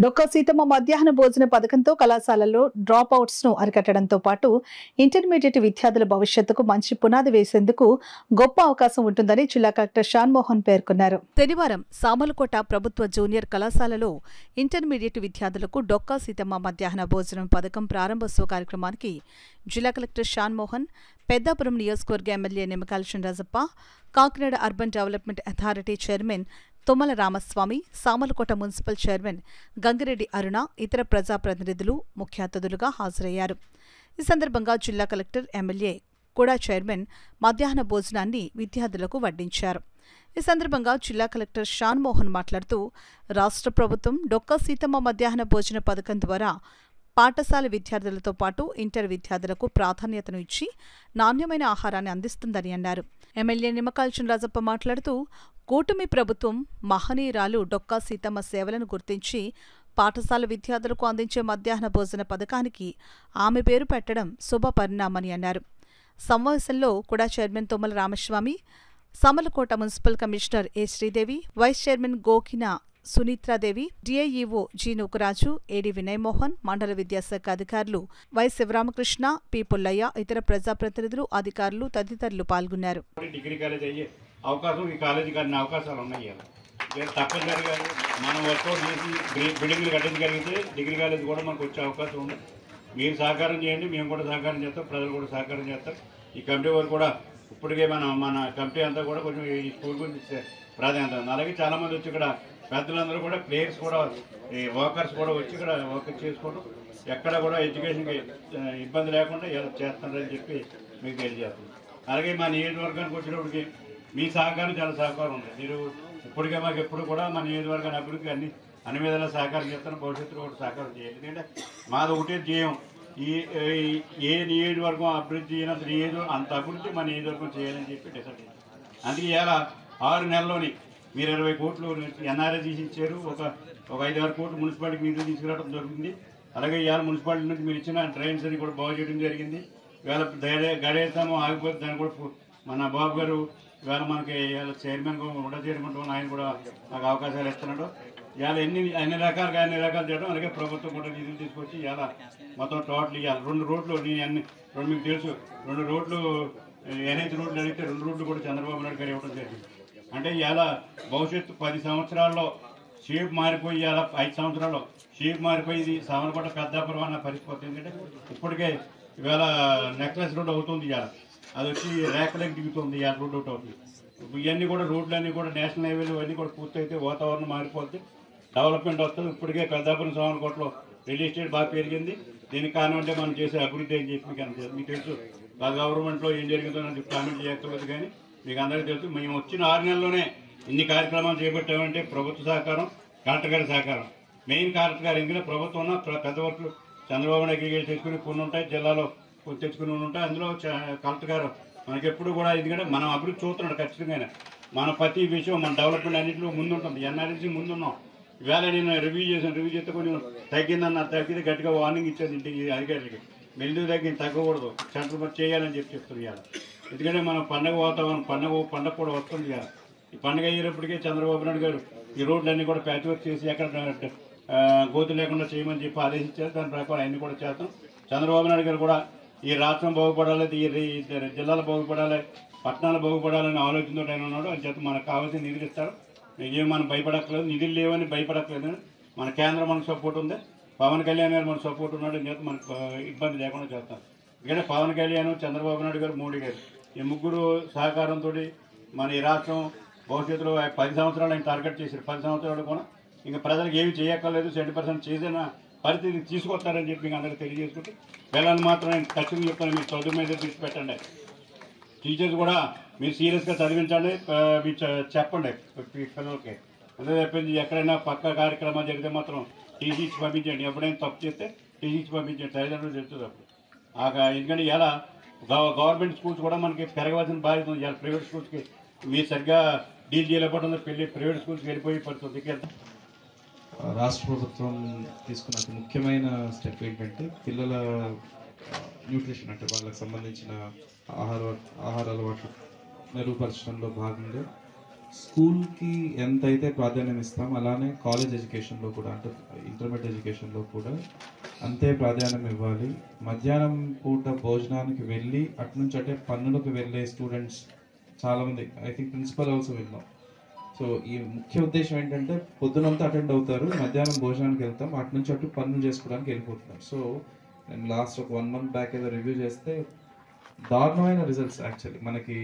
డొక్కా సీతమ్మ మధ్యాహ్న భోజన పథకంతో కళాశాలల్లో డ్రాప్ అవుట్స్ ను అరికట్టడంతో పాటు ఇంటర్మీడియట్ విద్యార్థుల భవిష్యత్తుకు మంచి పునాది వేసేందుకు గొప్ప అవకాశం ఉంటుందని జిల్లా కలెక్టర్ షాన్మోహన్ పేర్కొన్నారు. శనివారం సామలకోట ప్రభుత్వ జూనియర్ కళాశాలలో ఇంటర్మీడియట్ విద్యార్థులకు డొక్కా సీతమ్మ మధ్యాహ్న భోజనం పథకం ప్రారంభోత్సవ కార్యక్రమానికి జిల్లా కలెక్టర్ షాన్మోహన్, పెద్దాపురం నియోజకవర్గ MLA Nimmakayala Chinarajappa, Kakinada urban development authority chairman Tummala Ramaswamy, Samalkot municipal chairman Gangireddy Aruna, ఇతర ప్రజాప్రతినిధులు ముఖ్య అతిథులుగా హాజరయ్యారు. ఈ సందర్భంగా జిల్లా కలెక్టర్, ఎమ్మెల్యే కూడా చైర్మన్ మధ్యాహ్న భోజనాన్ని విద్యార్థులకు వడ్డించారు. ఈ సందర్భంగా జిల్లా కలెక్టర్ షాన్మోహన్ మాట్లాడుతూ, రాష్ట్ర ప్రభుత్వం డొక్కా సీతమ్మ మధ్యాహ్న భోజన పథకం ద్వారా పాఠశాల విద్యార్థులతో పాటు ఇంటర్ విద్యార్థులకు ప్రాధాన్యతను ఇచ్చి నాణ్యమైన ఆహారాన్ని అందిస్తుందని అన్నారు. ఎమ్మెల్యే నిమ్మకాయల చినరాజప్ప మాట్లాడుతూ, కూటమి ప్రభుత్వం మహనీయురాలు డొక్కా సీతమ్మ సేవలను గుర్తించి పాఠశాల విద్యార్థులకు అందించే మధ్యాహ్న భోజన పథకానికి ఆమె పేరు పెట్టడం శుభ పరిణామని అన్నారు. సమావేశంలో కూడా chairman Tummala Ramaswamy, Samalkot municipal commissioner A Sridevi, vice chairman Gokina Sunitradevi, DIEO G Nookaraju, AD Vinayamohan, మండల విద్యాశాఖ అధికారులు వై శివరామకృష్ణ, పి పుల్లయ్య, ఇతర ప్రజాప్రతినిధులు, అధికారులు తదితరులు పాల్గొన్నారు. డిగ్రీ కాలేజ్ అయ్యే అవకాశం ఈ కాలేజీకి అన్ని అవకాశాలు ఉన్నాయి. తప్పనిసరిగా మనం వర్కౌట్ చేసి బిల్డింగ్లు కట్టించగలిగితే డిగ్రీ కాలేజ్ కూడా మనకు వచ్చే అవకాశం ఉంది. మీరు సహకారం చేయండి, మేము కూడా సహకారం చేస్తాం, ప్రజలు కూడా సహకారం చేస్తారు. ఈ కమిటీ వారు కూడా ఇప్పటికే మన కమిటీ అంతా కూడా కొంచెం ఈ స్కూల్ గురించి ప్రాధాన్యత ఉంది. అలాగే చాలామంది వచ్చి ఇక్కడ పెద్దలందరూ కూడా ప్లేయర్స్ కూడా ఈ వర్కర్స్ కూడా వచ్చి ఇక్కడ వర్క్ చేసుకోవడం, ఎక్కడ కూడా ఎడ్యుకేషన్కి ఇబ్బంది లేకుండా చేస్తున్నారని చెప్పి మీకు తెలియజేస్తుంది. అలాగే మా నియోజకవర్గానికి వచ్చినప్పటికి మీ సహకారం చాలా సహకారం ఉంది. మీరు ఇప్పటికే మాకు ఎప్పుడు కూడా మా నియోజకవర్గాన్ని అభివృద్ధికి అన్ని విధాలా సహకారం చేస్తాను, భవిష్యత్తులో కూడా సహకారం చేయాలి. ఎందుకంటే మాది ఒకటే ధ్యేయం, ఏ నియోజకవర్గం అభివృద్ధి చేయనంత నియోజకవర్గం అంత అభివృద్ధి మా నియోజకవర్గం చేయాలని చెప్పి డిసైడ్ చేయాలి. అందుకే ఇలా 6 నెలల్లోని మీరు 20 కోట్లు ఎన్ఆర్ఐ తీసి ఇచ్చారు, ఒక 5-6 కోట్లు మున్సిపాలిటీకి నిధులు తీసుకురావడం జరుగుతుంది. అలాగే ఇవాళ మున్సిపాలిటీ నుంచి మీరు ఇచ్చిన డ్రైన్స్ అని కూడా బాగు చేయడం జరిగింది. ఇవాళ గడేస్తాము ఆగిపోతే దాన్ని కూడా మన బాబు గారు ఇవాళ మనకి ఇవాళ చైర్మన్ కూడా చైర్మన్ ఆయన కూడా నాకు అవకాశాలు ఇస్తున్నాడు. ఇవాళ అన్ని రకాలు చేయడం, అలాగే ప్రభుత్వం కూడా నిధులు తీసుకొచ్చి ఇవాళ మొత్తం టోటల్ ఇవ్వాలి 2 రోడ్లు మీకు తెలుసు 2 రోడ్లు ఎన్ఐటి రోడ్లు అడిగితే 2 రోడ్లు కూడా చంద్రబాబు నాయుడు గారు ఇవ్వడం జరిగింది. అంటే ఇవాళ భవిష్యత్తు 10 సంవత్సరాల్లో షేప్ మారిపోయి ఇవాళ 5 సంవత్సరాల్లో షేప్ మారిపోయి సామలకోట పెద్దాపురం అన్న పరిస్థితి. ఎందుకంటే ఇప్పటికే ఇవాళ నెక్లెస్ రోడ్ అవుతుంది, ఇవాళ అది వచ్చి రేఖలకు దిగుతుంది, ఇవాళ రోడ్ అవుట్ అవుతుంది. ఇవన్నీ కూడా రోడ్లన్నీ కూడా నేషనల్ హైవేలు అన్నీ కూడా పూర్తయితే వాతావరణం మారిపోతే డెవలప్మెంట్ వస్తుంది. ఇప్పటికే పెద్దాపురం సామలకోటలో రియల్ ఎస్టేట్ బాగా పెరిగింది. దీనికి కారణం అంటే మనం చేసే అభివృద్ధి అని చెప్పి మీకు తెలుసు. గవర్నమెంట్లో ఏం జరిగిందో నాకు కామెంట్ చేయక్కర్లేదు, కానీ మీకు అందరికీ తెలుసు. మేము వచ్చిన 6 నెలల్లోనే ఇన్ని కార్యక్రమాలు చేపట్టామంటే ప్రభుత్వ సహకారం, కలెక్టర్ గారి సహకారం. మెయిన్ కలెక్టర్ గారు ఎందుకంటే ప్రభుత్వం పెద్ద వర్క్లు చంద్రబాబు నాయుడు తెచ్చుకుని కొన్ని ఉంటాయి, జిల్లాలో తెచ్చుకుని ఉంటాయి. అందులో కలెక్టర్ గారు మనకి ఎప్పుడు కూడా ఎందుకంటే మనం అభివృద్ధి చూస్తున్నాడు ఖచ్చితంగా. మన ప్రతి విషయం మన డెవలప్మెంట్ అన్నింటిలో ముందుంటుంది. ఎన్ఆర్ఎస్సీ ముందున్నాం. ఇవాళ నేను రివ్యూ చేస్తే కొంచెం తగ్గిందన్న తగ్గితే గట్టిగా వార్నింగ్ ఇచ్చాను ఇంటికి అధికారులకి. మెల్లు తగ్గింది, తగ్గకూడదు, సెంటర్ చేయాలని చెప్తుంది ఇవాళ. ఎందుకంటే మనం పండగ వాతావరణం పండగ కూడా వస్తుంది కదా. ఈ పండుగ అయ్యేటప్పటికే చంద్రబాబు నాయుడు గారు ఈ రోడ్లన్నీ కూడా ప్యాచ్ వర్క్ చేసి ఎక్కడ గోతులు లేకుండా చేయమని చెప్పి ఆదేశించారు. దాని ప్రకారం అన్ని కూడా చేస్తాం. చంద్రబాబు నాయుడు గారు కూడా ఈ రాష్ట్రం బాగుపడాలి, ఈ జిల్లాలు బాగుపడాలి, పట్టణాలు బాగుపడాలని ఆలోచనతో ఆయన ఉన్నాడు. అని చెప్పి మనకు కావాల్సిన నిధులు ఇస్తారు. ఏం మనం భయపడక్కలేదు, నిధులు లేవని భయపడక్కలేదు. మన కేంద్రం మనకు సపోర్ట్ ఉంది, పవన్ కళ్యాణ్ గారు మనకు సపోర్ట్ ఉన్నాడు. అని చెప్పి మనకు ఇబ్బంది లేకుండా చేస్తాం. ఎందుకంటే పవన్ కళ్యాణ్, చంద్రబాబు నాయుడు గారు, మోడీ గారు ఈ ముగ్గురు సహకారంతో మన ఈ రాష్ట్రం భవిష్యత్తులో 10 సంవత్సరాలు ఆయన టార్గెట్ చేశారు. 10 సంవత్సరాలు కూడా ఇంకా ప్రజలకు ఏమి చేయక్కర్లేదు, 70% చేసిన పరిస్థితి తీసుకొస్తారని చెప్పి మీకు అందరికీ తెలియజేసుకుంటే పిల్లలు మాత్రం నేను ఖచ్చితంగా చెప్తాను, మీరు చదువు మీద దృష్టి పెట్టండి. టీచర్స్ కూడా మీరు సీరియస్గా చదివించండి, మీరు చెప్పండి పిల్లలకి. అంతే తప్పింది ఎక్కడైనా పక్క కార్యక్రమాలు జరిగితే మాత్రం టీసీ ఇచ్చి పంపించండి. ఎప్పుడైనా తప్పు చేస్తే టీసీ ఇచ్చి పంపించండి, తల్లిదండ్రులు తెలుస్తుంది అప్పుడు. ఎందుకంటే ఇలా గవర్నమెంట్ స్కూల్స్ కూడా మనకి పెరగవలసిన బాధ్యత ఉంది. ఇలా ప్రైవేట్ స్కూల్స్కి మీరు సరిగ్గా డీల్ చేయలేకపోతుంది, ప్రైవేట్ స్కూల్స్కి వెళ్ళిపోయి పరిస్థితి. రాష్ట్ర ప్రభుత్వం తీసుకున్న అతి ముఖ్యమైన స్టెప్ ఏంటంటే పిల్లల న్యూట్రిషన్, అంటే వాళ్ళకి సంబంధించిన ఆహార అలవాట్లు మెరుగుపరచడంలో భాగంగా స్కూల్కి ఎంతైతే ప్రాధాన్యం ఇస్తాం అలానే కాలేజ్ ఎడ్యుకేషన్లో కూడా అంటే ఇంటర్మీడియట్ ఎడ్యుకేషన్లో కూడా అంతే ప్రాధాన్యం ఇవ్వాలి. మధ్యాహ్నం పూట భోజనానికి వెళ్ళి అట్నుంచి అంటే పన్నులకు వెళ్ళే స్టూడెంట్స్ చాలామంది, ఐ థింక్ ప్రిన్సిపల్ ఆల్సో విన్నాం. సో ఈ ముఖ్య ఉద్దేశం ఏంటంటే పొద్దునంతా అటెండ్ అవుతారు, మధ్యాహ్నం భోజనానికి వెళ్తాం, అటు నుంచి అటు పనులు చేసుకోవడానికి వెళ్ళిపోతున్నారు. సో నేను లాస్ట్ ఒక 1 month బ్యాక్ ఏదో రివ్యూ చేస్తే దారుణమైన రిజల్ట్స్ యాక్చువల్లీ మనకి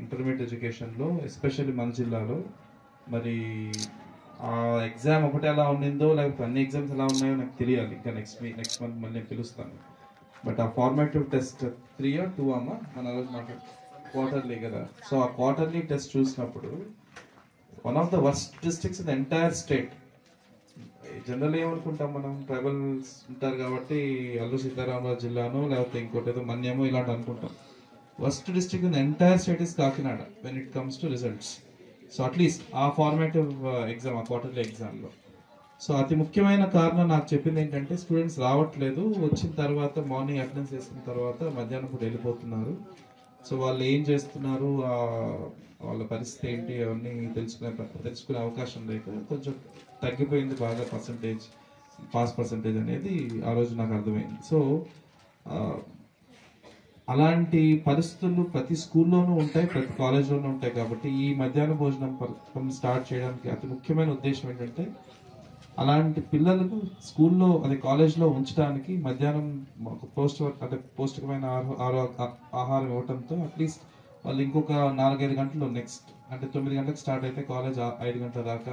ఇంటర్మీడియట్ ఎడ్యుకేషన్లో, ఎస్పెషల్లీ మన జిల్లాలో. మరి ఆ ఎగ్జామ్ ఒకటి ఎలా ఉండిందో లేకపోతే అన్ని ఎగ్జామ్స్ ఎలా ఉన్నాయో నాకు తెలియాలి. ఇంకా నెక్స్ట్ మంత్ మళ్ళీ నేను పిలుస్తాను. బట్ ఆ ఫార్మేటివ్ టెస్ట్ 3 or 2 అమ్మా మన రోజు మాట్లాడు క్వార్టర్లీ కదా. సో ఆ క్వార్టర్లీ టెస్ట్ చూసినప్పుడు one of the worst districts in the entire state. General ఏమనుకుంటాం మనం, ట్రైబల్స్ ఉంటారు కాబట్టి అల్లూరి సీతారామరాజు జిల్లాను లేకపోతే ఇంకోటి ఏదో మన్యమో ఇలాంటి అనుకుంటాం. Worst district in entire state is Kakinada when it comes to results. So at least ఆ ఫార్మేటివ్ ఎగ్జామ్, ఆ క్వార్టర్లీ ఎగ్జామ్లో. సో అతి ముఖ్యమైన కారణం నాకు చెప్పింది ఏంటంటే స్టూడెంట్స్ రావట్లేదు, వచ్చిన తర్వాత మార్నింగ్ అటెండెన్స్ వేసిన తర్వాత మధ్యాహ్నం పూట వెళ్ళిపోతున్నారు. సో వాళ్ళు ఏం చేస్తున్నారు, వాళ్ళ పరిస్థితి ఏంటి అవన్నీ తెలుసుకునే అవకాశం లేక కొంచెం తగ్గిపోయింది బాగా పాస్ పర్సంటేజ్ అనేది ఆ రోజు నాకు అర్థమైంది. సో అలాంటి పరిస్థితులు ప్రతి స్కూల్లోనూ ఉంటాయి, ప్రతి కాలేజ్లోనూ ఉంటాయి. కాబట్టి ఈ మధ్యాహ్న భోజనం పథకం స్టార్ట్ చేయడానికి అతి ముఖ్యమైన ఉద్దేశం ఏంటంటే అలాంటి పిల్లలను స్కూల్లో అదే కాలేజ్లో ఉంచడానికి మధ్యాహ్నం పౌష్టికమైన ఆహారం ఇవ్వడంతో అట్లీస్ట్ వాళ్ళు ఇంకొక 4-5 గంటలు నెక్స్ట్ అంటే 9 గంటలకు స్టార్ట్ అయితే కాలేజ్ 5 గంటల దాకా,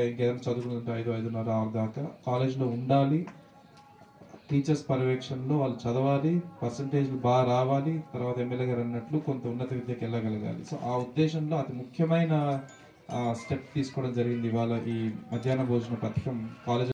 ఇంకేదైనా చదువుకుంటే 5-5:30 దాకా కాలేజ్లో ఉండాలి. టీచర్స్ పర్యవేక్షణలో వాళ్ళు చదవాలి, పర్సంటేజ్లు బాగా రావాలి, తర్వాత ఎమ్మెల్యే గారు అన్నట్లు కొంత ఉన్నత విద్యకి వెళ్ళగలగాలి. సో ఆ ఉద్దేశంలో అతి ముఖ్యమైన స్టెప్ తీసుకోవడం జరిగింది ఇవాళ ఈ మధ్యాహ్న భోజన పథకం కాలేజ్